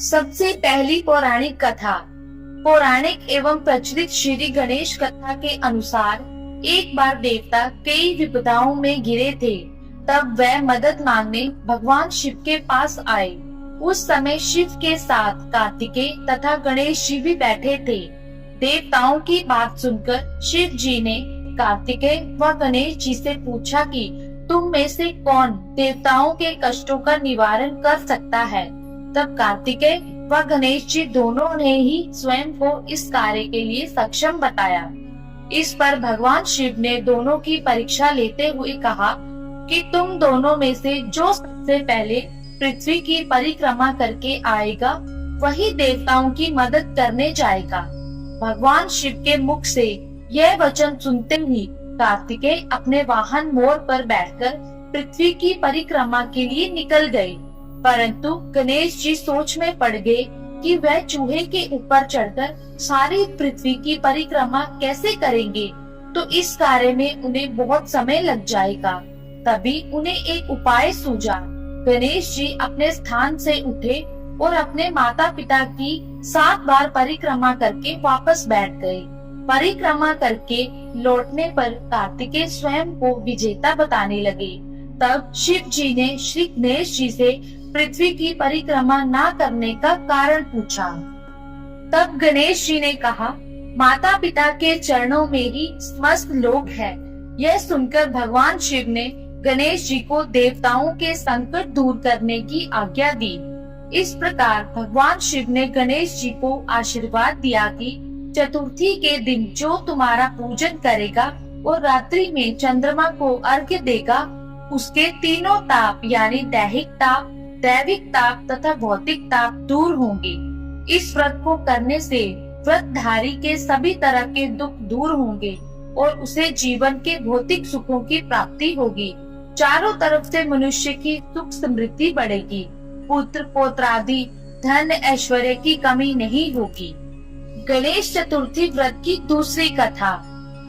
सबसे पहली पौराणिक कथा। पौराणिक एवं प्रचलित श्री गणेश कथा के अनुसार एक बार देवता कई विपदाओं में घिरे थे। तब वह मदद मांगने भगवान शिव के पास आए। उस समय शिव के साथ कार्तिकेय तथा गणेश जी भी बैठे थे। देवताओं की बात सुनकर शिव जी ने कार्तिकेय व गणेश जी से पूछा कि तुम में से कौन देवताओं के कष्टों का निवारण कर सकता है। तब कार्तिकेय व गणेश जी दोनों ने ही स्वयं को इस कार्य के लिए सक्षम बताया। इस पर भगवान शिव ने दोनों की परीक्षा लेते हुए कहा कि तुम दोनों में से जो सबसे पहले पृथ्वी की परिक्रमा करके आएगा वही देवताओं की मदद करने जाएगा। भगवान शिव के मुख से यह वचन सुनते ही कार्तिकेय अपने वाहन मोर पर बैठकर पृथ्वी की परिक्रमा के लिए निकल गए। परंतु गणेश जी सोच में पड़ गए कि वह चूहे के ऊपर चढ़कर सारी पृथ्वी की परिक्रमा कैसे करेंगे, तो इस कार्य में उन्हें बहुत समय लग जाएगा। तभी उन्हें एक उपाय सूझा। गणेश जी अपने स्थान से उठे और अपने माता पिता की 7 बार परिक्रमा करके वापस बैठ गए। परिक्रमा करके लौटने पर कार्तिकेय स्वयं को विजेता बताने लगे। तब शिव जी ने श्री गणेश जी से पृथ्वी की परिक्रमा ना करने का कारण पूछा। तब गणेश जी ने कहा, माता पिता के चरणों में ही समस्त लोक है। यह सुनकर भगवान शिव ने गणेश जी को देवताओं के संकट दूर करने की आज्ञा दी। इस प्रकार भगवान शिव ने गणेश जी को आशीर्वाद दिया कि चतुर्थी के दिन जो तुम्हारा पूजन करेगा और रात्रि में चंद्रमा को अर्घ्य देगा, उसके तीनों ताप यानी दैहिक ताप, दैविक ताप तथा भौतिक ताप दूर होंगे। इस व्रत को करने से व्रतधारी के सभी तरह के दुख दूर होंगे और उसे जीवन के भौतिक सुखों की प्राप्ति होगी। चारों तरफ से मनुष्य की सुख समृद्धि बढ़ेगी। पुत्र पौत्रादि धन ऐश्वर्य की कमी नहीं होगी। गणेश चतुर्थी व्रत की दूसरी कथा।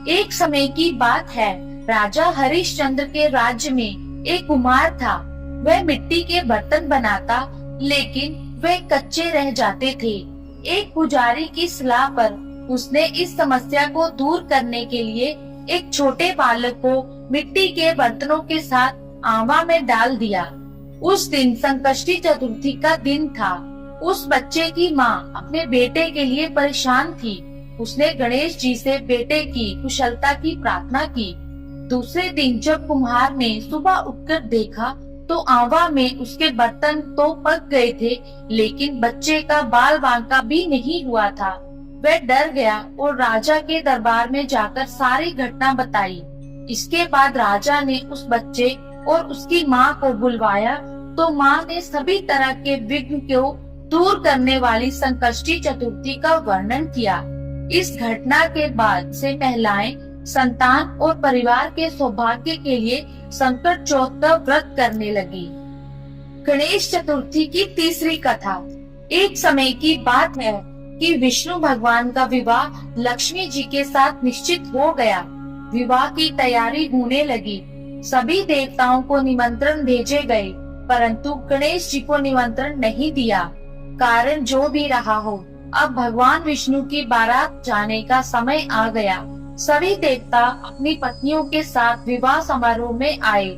एक समय की बात है, राजा हरिश्चंद्र के राज्य में एक कुम्हार था। वह मिट्टी के बर्तन बनाता, लेकिन वे कच्चे रह जाते थे। एक पुजारी की सलाह पर उसने इस समस्या को दूर करने के लिए एक छोटे बालक को मिट्टी के बर्तनों के साथ आवा में डाल दिया। उस दिन संकष्टी चतुर्थी का दिन था। उस बच्चे की माँ अपने बेटे के लिए परेशान थी। उसने गणेश जी से बेटे की कुशलता की प्रार्थना की। दूसरे दिन जब कुम्हार ने सुबह उठकर देखा तो आवा में उसके बर्तन तो पक गए थे, लेकिन बच्चे का बाल बांका भी नहीं हुआ था। वह डर गया और राजा के दरबार में जाकर सारी घटना बताई। इसके बाद राजा ने उस बच्चे और उसकी माँ को बुलवाया तो माँ ने सभी तरह के विघ्न को दूर करने वाली संकष्टी चतुर्थी का वर्णन किया। इस घटना के बाद से महिलाएं संतान और परिवार के सौभाग्य के लिए संकट चौथ का व्रत करने लगी। गणेश चतुर्थी की तीसरी कथा। एक समय की बात है कि विष्णु भगवान का विवाह लक्ष्मी जी के साथ निश्चित हो गया। विवाह की तैयारी होने लगी। सभी देवताओं को निमंत्रण भेजे गए, परंतु गणेश जी को निमंत्रण नहीं दिया। कारण जो भी रहा हो, अब भगवान विष्णु की बारात जाने का समय आ गया। सभी देवता अपनी पत्नियों के साथ विवाह समारोह में आए।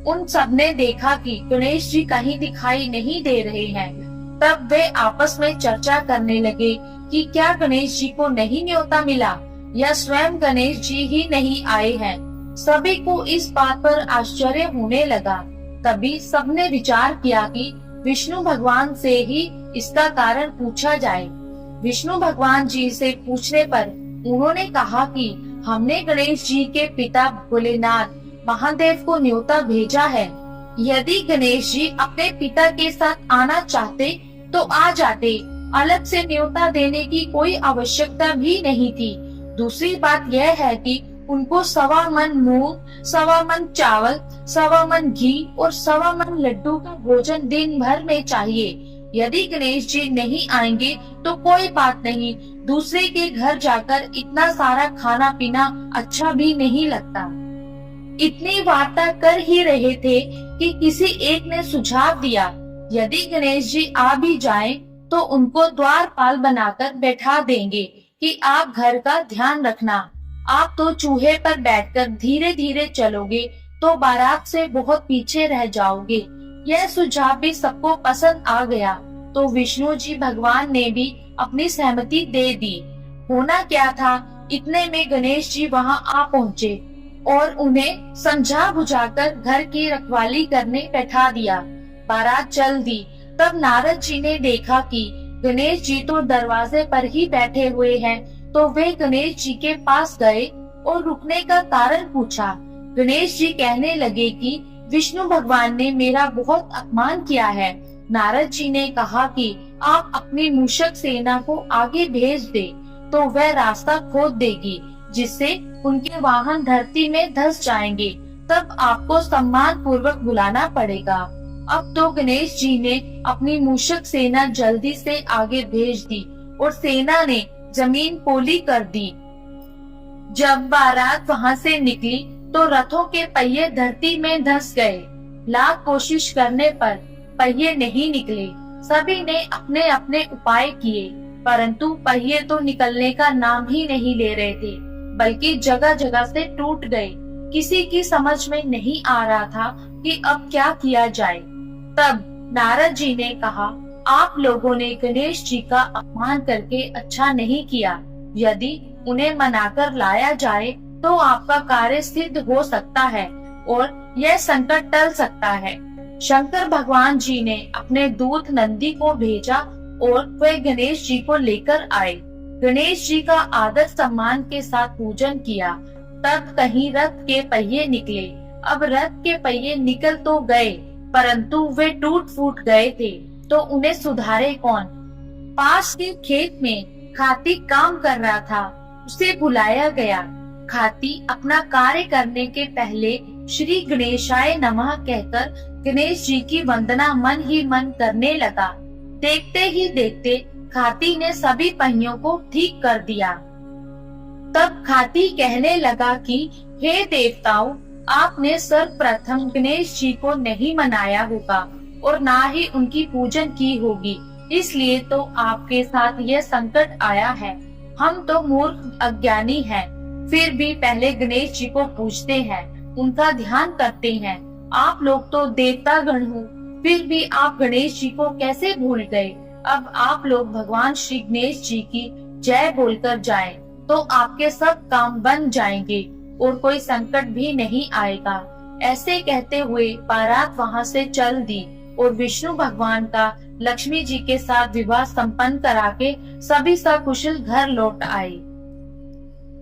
उन सब ने देखा कि गणेश जी कहीं दिखाई नहीं दे रहे हैं। तब वे आपस में चर्चा करने लगे कि क्या गणेश जी को नहीं न्योता मिला या स्वयं गणेश जी ही नहीं आए हैं। सभी को इस बात पर आश्चर्य होने लगा। तभी सबने विचार किया कि विष्णु भगवान से ही इसका कारण पूछा जाए। विष्णु भगवान जी से पूछने पर उन्होंने कहा कि हमने गणेश जी के पिता भोलेनाथ महादेव को न्योता भेजा है। यदि गणेश जी अपने पिता के साथ आना चाहते तो आ जाते। अलग से न्योता देने की कोई आवश्यकता भी नहीं थी। दूसरी बात यह है कि उनको 1.25 मन मूंग, 1.25 मन चावल, 1.25 मन घी और 1.25 मन लड्डू का भोजन दिन भर में चाहिए। यदि गणेश जी नहीं आएंगे तो कोई बात नहीं, दूसरे के घर जाकर इतना सारा खाना पीना अच्छा भी नहीं लगता। इतनी वार्ता कर ही रहे थे कि किसी एक ने सुझाव दिया, यदि गणेश जी आ भी जाएं तो उनको द्वारपाल बनाकर बैठा देंगे कि आप घर का ध्यान रखना। आप तो चूहे पर बैठकर धीरे धीरे चलोगे तो बारात से बहुत पीछे रह जाओगे। यह सुझाव भी सबको पसंद आ गया तो विष्णु जी भगवान ने भी अपनी सहमति दे दी। होना क्या था, इतने में गणेश जी वहां आ पहुँचे और उन्हें समझा बुझाकर घर की रखवाली करने बैठा दिया। बारात चल दी। तब नारद जी ने देखा कि गणेश जी तो दरवाजे पर ही बैठे हुए हैं, तो वे गणेश जी के पास गए और रुकने का कारण पूछा। गणेश जी कहने लगे कि विष्णु भगवान ने मेरा बहुत अपमान किया है। नारद जी ने कहा कि आप अपनी मूषक सेना को आगे भेज दे तो वह रास्ता खोद देगी, जिससे उनके वाहन धरती में धंस जाएंगे। तब आपको सम्मान पूर्वक बुलाना पड़ेगा। अब तो गणेश जी ने अपनी मूषक सेना जल्दी से आगे भेज दी और सेना ने जमीन पोली कर दी। जब बारात वहां से निकली तो रथों के पहिए धरती में धंस गए। लाख कोशिश करने पर पहिए नहीं निकले। सभी ने अपने अपने उपाय किए, परंतु पहिए तो निकलने का नाम ही नहीं ले रहे थे, बल्कि जगह जगह से टूट गए। किसी की समझ में नहीं आ रहा था कि अब क्या किया जाए। तब नारद जी ने कहा, आप लोगों ने गणेश जी का अपमान करके अच्छा नहीं किया। यदि उन्हें मनाकर लाया जाए तो आपका कार्य सिद्ध हो सकता है और यह संकट टल सकता है। शंकर भगवान जी ने अपने दूत नंदी को भेजा और वे गणेश जी को लेकर आए। गणेश जी का आदर सम्मान के साथ पूजन किया। तब कहीं रथ के पहिए निकले। अब रथ के पहिए निकल तो गए, परंतु वे टूट फूट गए थे, तो उन्हें सुधारे कौन। पास के खेत में खाती काम कर रहा था, उसे बुलाया गया। खाती अपना कार्य करने के पहले श्री गणेशाय नमः कहकर गणेश जी की वंदना मन ही मन करने लगा। देखते ही देखते खाती ने सभी पहियों को ठीक कर दिया। तब खाती कहने लगा कि हे देवताओं, आपने सर्वप्रथम गणेश जी को नहीं मनाया होगा और ना ही उनकी पूजन की होगी, इसलिए तो आपके साथ यह संकट आया है। हम तो मूर्ख अज्ञानी हैं, फिर भी पहले गणेश जी को पूजते हैं, उनका ध्यान करते हैं। आप लोग तो देवता गण हो, फिर भी आप गणेश जी को कैसे भूल गए। अब आप लोग भगवान श्री गणेश जी की जय बोलकर जाएं, तो आपके सब काम बन जाएंगे और कोई संकट भी नहीं आएगा। ऐसे कहते हुए बारात वहां से चल दी और विष्णु भगवान का लक्ष्मी जी के साथ विवाह संपन्न करा के सभी सकुशल घर लौट आए।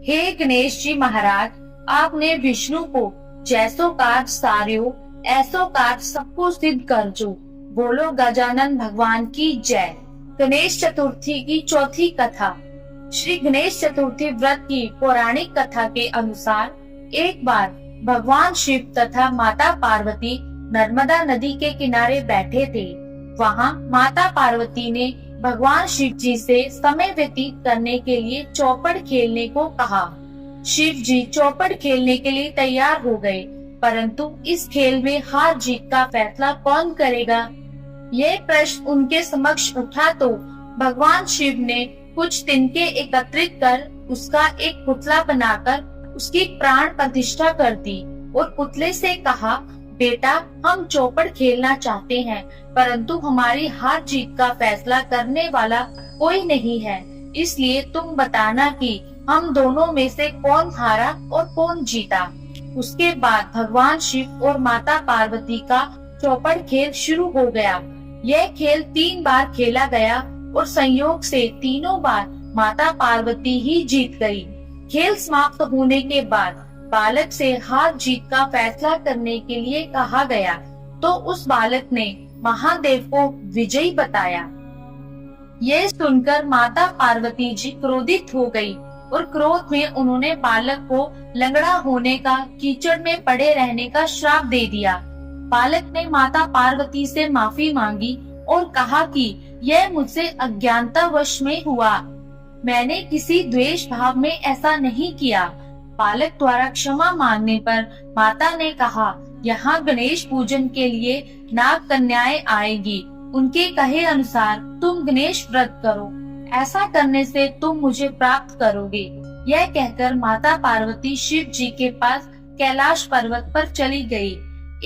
हे गणेश जी महाराज, आपने विष्णु को जैसो कार्य सार्यो ऐसो कार्य सबको सिद्ध कर जो। बोलो गजानन भगवान की जय। गणेश चतुर्थी की चौथी कथा। श्री गणेश चतुर्थी व्रत की पौराणिक कथा के अनुसार एक बार भगवान शिव तथा माता पार्वती नर्मदा नदी के किनारे बैठे थे। वहाँ माता पार्वती ने भगवान शिव जी से समय व्यतीत करने के लिए चौपड़ खेलने को कहा। शिव जी चौपड़ खेलने के लिए तैयार हो गए, परंतु इस खेल में हार जीत का फैसला कौन करेगा, यह प्रश्न उनके समक्ष उठा तो भगवान शिव ने कुछ तिनके एकत्रित कर उसका एक पुतला बनाकर उसकी प्राण प्रतिष्ठा कर दी और पुतले से कहा, बेटा, हम चौपड़ खेलना चाहते हैं, परंतु हमारी हार जीत का फैसला करने वाला कोई नहीं है, इसलिए तुम बताना कि हम दोनों में से कौन हारा और कौन जीता। उसके बाद भगवान शिव और माता पार्वती का चौपड़ खेल शुरू हो गया। यह खेल 3 बार खेला गया और संयोग से तीनों बार माता पार्वती ही जीत गई। खेल समाप्त होने के बाद बालक से हार जीत का फैसला करने के लिए कहा गया, तो उस बालक ने महादेव को विजयी बताया। यह सुनकर माता पार्वती जी क्रोधित हो गई और क्रोध में उन्होंने बालक को लंगड़ा होने का, कीचड़ में पड़े रहने का श्राप दे दिया। बालक ने माता पार्वती से माफी मांगी और कहा कि यह मुझसे अज्ञानतावश में हुआ, मैंने किसी द्वेष भाव में ऐसा नहीं किया। बालक द्वारा क्षमा मांगने पर माता ने कहा, यहाँ गणेश पूजन के लिए नाग कन्याएं आएगी, उनके कहे अनुसार तुम गणेश व्रत करो, ऐसा करने से तुम मुझे प्राप्त करोगे। यह कहकर माता पार्वती शिव जी के पास कैलाश पर्वत पर चली गई।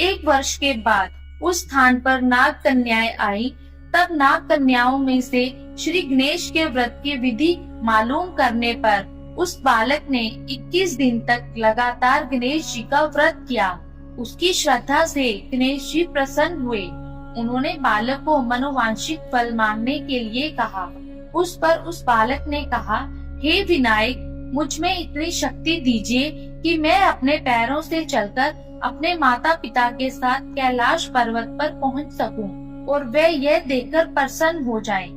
1 वर्ष के बाद उस स्थान पर नाग कन्याएं आई। तब नाग कन्याओं में से श्री गणेश के व्रत की विधि मालूम करने पर उस बालक ने 21 दिन तक लगातार गणेश जी का व्रत किया। उसकी श्रद्धा से गणेश जी प्रसन्न हुए। उन्होंने बालक को मनोवांछित फल मांगने के लिए कहा। उस पर उस बालक ने कहा, हे विनायक, मुझ में इतनी शक्ति दीजिए कि मैं अपने पैरों से चलकर अपने माता पिता के साथ कैलाश पर्वत पर पहुंच सकूं और वे यह देखकर प्रसन्न हो जाएं।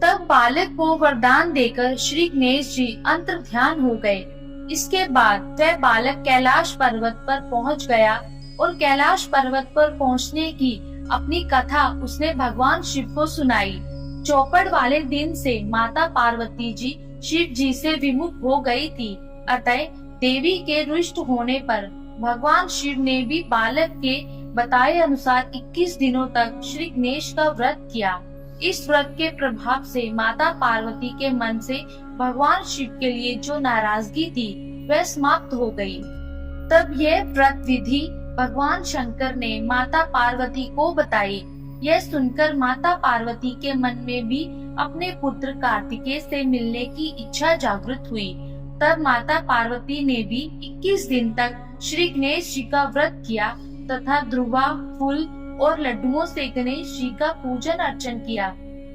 तब बालक को वरदान देकर श्री गणेश जी अंतर्ध्यान हो गए। इसके बाद वह बालक कैलाश पर्वत पर पहुंच गया और कैलाश पर्वत पर पहुंचने की अपनी कथा उसने भगवान शिव को सुनाई। चौपड़ वाले दिन से माता पार्वती जी शिव जी से विमुख हो गई थी। अतः देवी के रुष्ट होने पर भगवान शिव ने भी बालक के बताए अनुसार 21 दिनों तक श्री गणेश का व्रत किया। इस व्रत के प्रभाव से माता पार्वती के मन से भगवान शिव के लिए जो नाराजगी थी वह समाप्त हो गई। तब यह व्रत विधि भगवान शंकर ने माता पार्वती को बताई। यह सुनकर माता पार्वती के मन में भी अपने पुत्र कार्तिकेय से मिलने की इच्छा जागृत हुई। तब माता पार्वती ने भी 21 दिन तक श्री गणेश जी का व्रत किया तथा ध्रुवा, फूल और लड्डुओं से गणेश जी का पूजन अर्चन किया।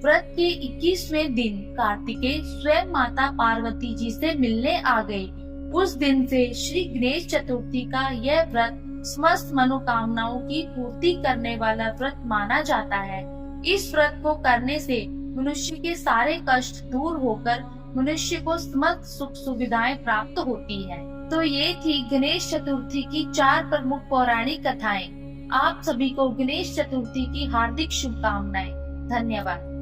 व्रत के 21वें दिन कार्तिकेय स्वयं माता पार्वती जी से मिलने आ गए। उस दिन से श्री गणेश चतुर्थी का यह व्रत समस्त मनोकामनाओं की पूर्ति करने वाला व्रत माना जाता है। इस व्रत को करने से मनुष्य के सारे कष्ट दूर होकर मनुष्य को समस्त सुख सुविधाएं प्राप्त होती है। तो ये थी गणेश चतुर्थी की 4 प्रमुख पौराणिक कथाएं। आप सभी को गणेश चतुर्थी की हार्दिक शुभकामनाएं। धन्यवाद।